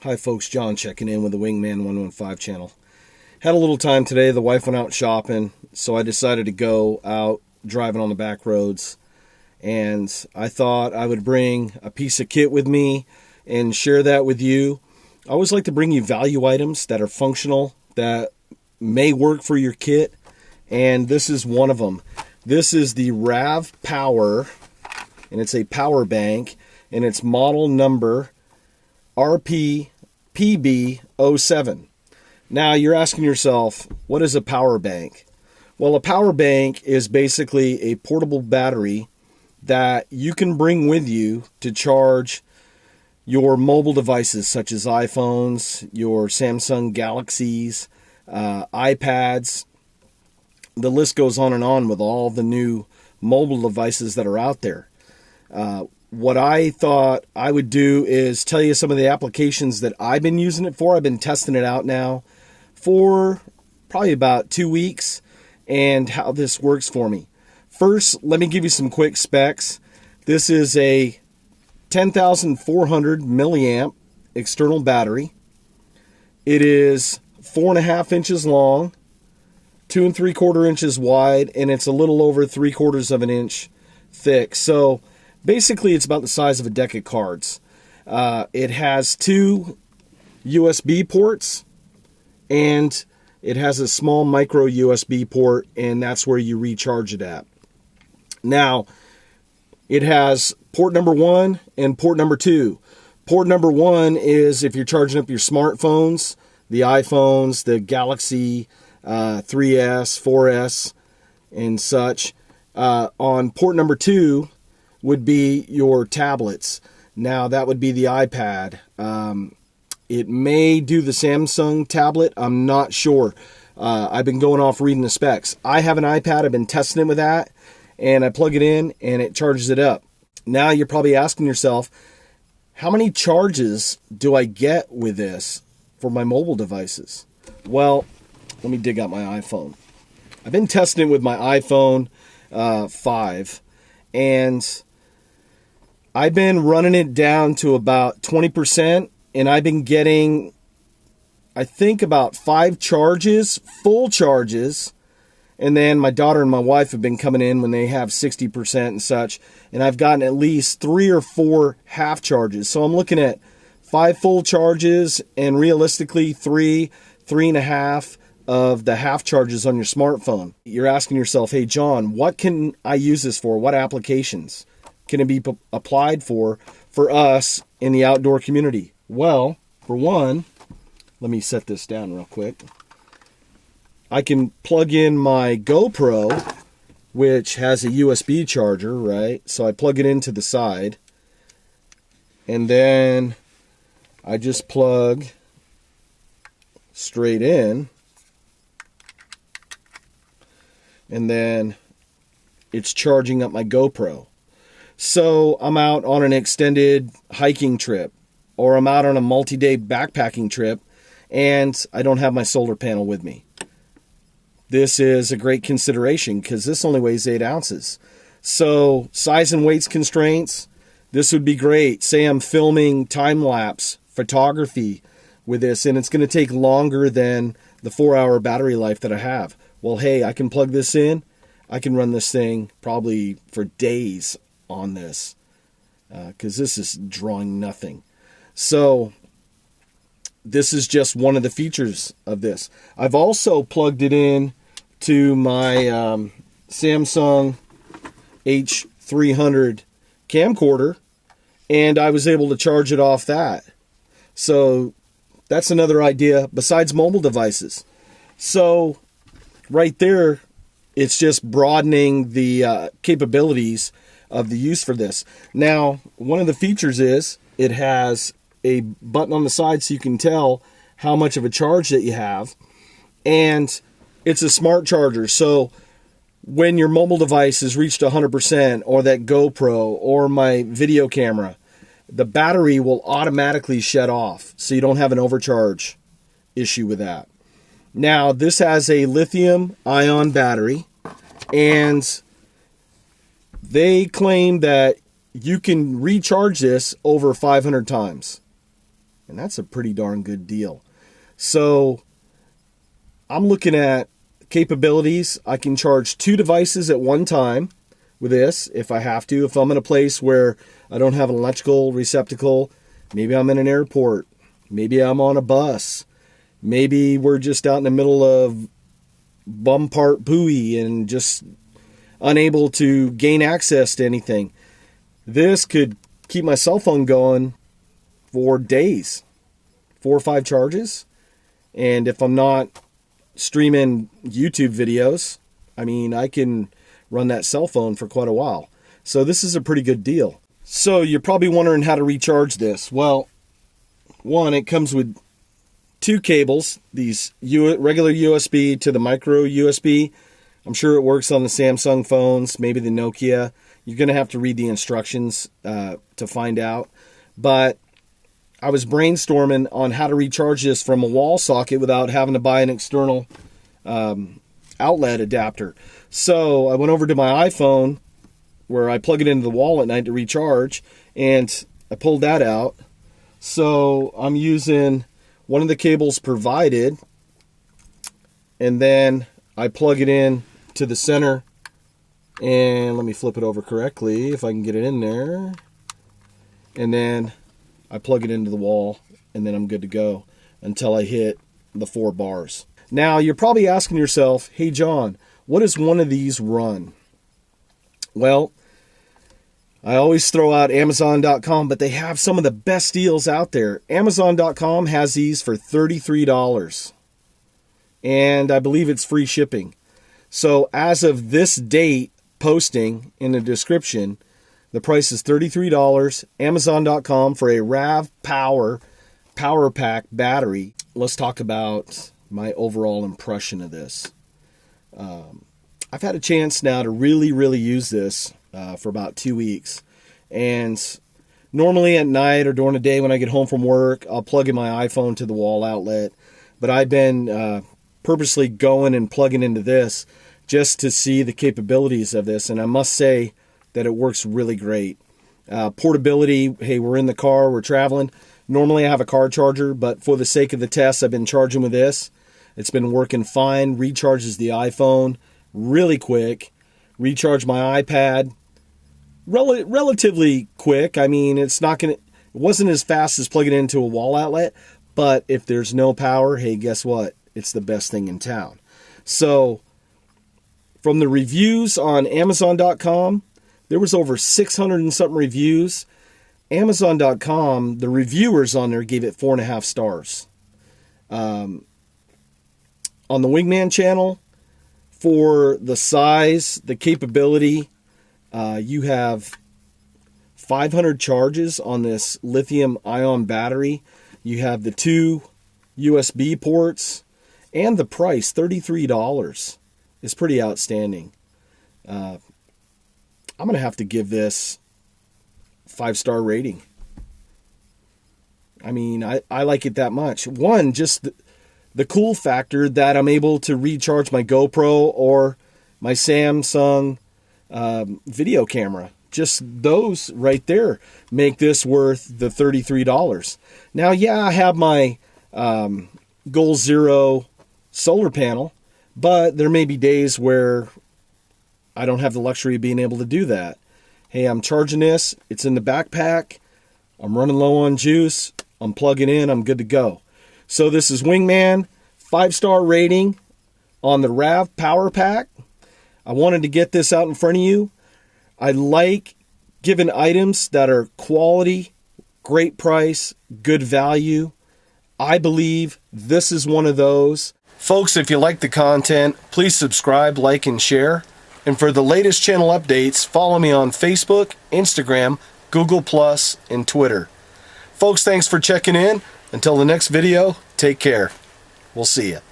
Hi folks, John checking in with the Wingman115 Channel. Had a little time today. The wife went out shopping, so I decided to go out driving on the back roads. And I thought I would bring a piece of kit with me and share that with you. I always like to bring you value items that are functional, that may work for your kit. And this is one of them. This is the RavPower, and it's a power bank, and it's model number RP-PB07. Now you're asking yourself, what is a power bank? Well, a power bank is basically a portable battery that you can bring with you to charge your mobile devices such as iPhones, your Samsung Galaxies, iPads. The list goes on and on with all the new mobile devices that are out there. What I thought I would do is tell you some of the applications that I've been using it for. I've been testing it out now for probably about 2 weeks and how this works for me. First, let me give you some quick specs. This is a 10,400 milliamp external battery. It is 4.5 inches long, 2 3/4 inches wide, and it's a little over 3/4 of an inch thick. So basically, it's about the size of a deck of cards. It has 2 USB ports, and it has a small micro USB port, and that's where you recharge it at. Now, it has port number 1 and port number 2. Port number 1 is if you're charging up your smartphones, the iPhones, the Galaxy 3S, 4S, and such. On port number 2, would be your tablets. Now that would be the iPad. It may do the Samsung tablet. I'm not sure. I've been going off reading the specs. I have an iPad. I've been testing it with that, and I plug it in and it charges it up. Now you're probably asking yourself, how many charges do I get with this for my mobile devices? Well, let me dig out my iPhone. I've been testing it with my iPhone 5, and I've been running it down to about 20%, and I've been getting, I think, about 5 charges, full charges, and then my daughter and my wife have been coming in when they have 60% and such, and I've gotten at least 3 or 4 half charges. So I'm looking at 5 full charges, and realistically 3.5 of the half charges on your smartphone. You're asking yourself, hey John, what can I use this for? What applications can it be applied for us in the outdoor community? Well, for one, let me set this down real quick. I can plug in my GoPro, which has a USB charger, right? So I plug it into the side, and then I just plug straight in, and then it's charging up my GoPro. So I'm out on an extended hiking trip, or I'm out on a multi-day backpacking trip, and I don't have my solar panel with me. This is a great consideration because this only weighs 8 ounces. So size and weights constraints, this would be great. Say I'm filming time-lapse photography with this, and it's going to take longer than the 4-hour battery life that I have. Well, hey, I can plug this in. I can run this thing probably for days on this, because this is drawing nothing. So this is just one of the features of this. I've also plugged it in to my Samsung H300 camcorder, and I was able to charge it off that. So that's another idea besides mobile devices. So right there, it's just broadening the capabilities of the use for this. Now, one of the features is it has a button on the side so you can tell how much of a charge that you have, and it's a smart charger. So when your mobile device has reached 100%, or that GoPro or my video camera, the battery will automatically shut off, so you don't have an overcharge issue with that. Now, this has a lithium ion battery, and they claim that you can recharge this over 500 times. and that's a pretty darn good deal. So I'm looking at capabilities. I can charge 2 devices at one time with this if I have to. If I'm in a place where I don't have an electrical receptacle, maybe I'm in an airport, maybe I'm on a bus, maybe we're just out in the middle of Bumpart Buoy and just unable to gain access to anything. This could keep my cell phone going for days, 4 or 5 charges. And if I'm not streaming YouTube videos, I mean, I can run that cell phone for quite a while. So this is a pretty good deal. So you're probably wondering how to recharge this. Well, one, it comes with 2 cables, these regular USB to the micro USB. I'm sure it works on the Samsung phones, maybe the Nokia. You're going to have to read the instructions to find out. But I was brainstorming on how to recharge this from a wall socket without having to buy an external outlet adapter. So I went over to my iPhone where I plug it into the wall at night to recharge, and I pulled that out. So I'm using one of the cables provided, and then I plug it in to the center, and let me flip it over correctly if I can get it in there, and then I plug it into the wall, and then I'm good to go until I hit the 4 bars. Now you're probably asking yourself, hey John, what does one of these run? Well, I always throw out Amazon.com, but they have some of the best deals out there. Amazon.com has these for $33, and I believe it's free shipping. So as of this date, posting in the description, the price is $33, Amazon.com, for a RavPower Power Pack battery. Let's talk about my overall impression of this. I've had a chance now to really use this for about 2 weeks. And normally at night or during the day when I get home from work, I'll plug in my iPhone to the wall outlet. But I've been purposely going and plugging into this just to see the capabilities of this. And I must say that it works really great. Portability, hey, we're in the car, we're traveling. Normally I have a car charger, but for the sake of the test, I've been charging with this. It's been working fine. Recharges the iPhone really quick. Recharge my iPad relatively quick. I mean, it wasn't as fast as plugging it into a wall outlet, but if there's no power, hey, guess what? It's the best thing in town. So from the reviews on Amazon.com, there was over 600 and something reviews. Amazon.com, the reviewers on there gave it 4.5 stars. On the Wingman channel, for the size, the capability, you have 500 charges on this lithium ion battery. You have the 2 USB ports, and the price, $33, is pretty outstanding. I'm going to have to give this 5-star rating. I mean, I like it that much. One, just the cool factor that I'm able to recharge my GoPro or my Samsung video camera. Just those right there make this worth the $33. Now, yeah, I have my Goal Zero solar panel, but there may be days where I don't have the luxury of being able to do that. Hey, I'm charging this. It's in the backpack. I'm running low on juice. I'm plugging in. I'm good to go. So this is Wingman, 5-star rating on the RavPower Pack. I wanted to get this out in front of you. I like giving items that are quality, great price, good value. I believe this is one of those. Folks, if you like the content, please subscribe, like, and share. And for the latest channel updates, follow me on Facebook, Instagram, Google+, and Twitter. Folks, thanks for checking in. Until the next video, take care. We'll see you.